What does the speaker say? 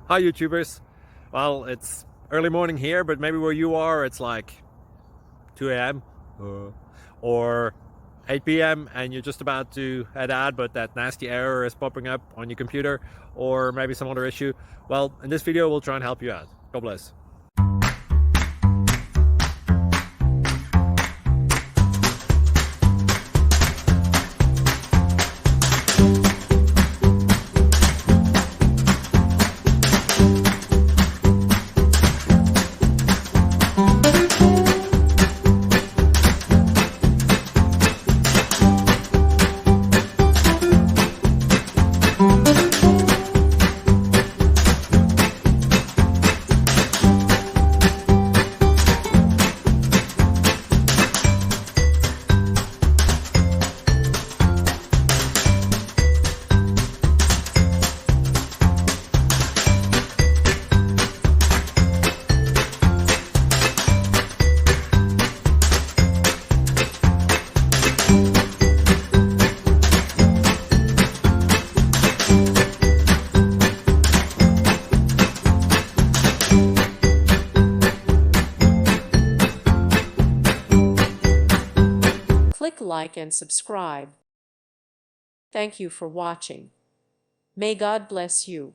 Hi YouTubers. Well, it's early morning here, but maybe where you are it's like 2 a.m. or 8 p.m. and you're just about to head out, but that nasty error is popping up on your computer, or maybe some other issue. Well, in this video we'll try and help you out. God bless. Click like and subscribe. Thank you for watching. May God bless you.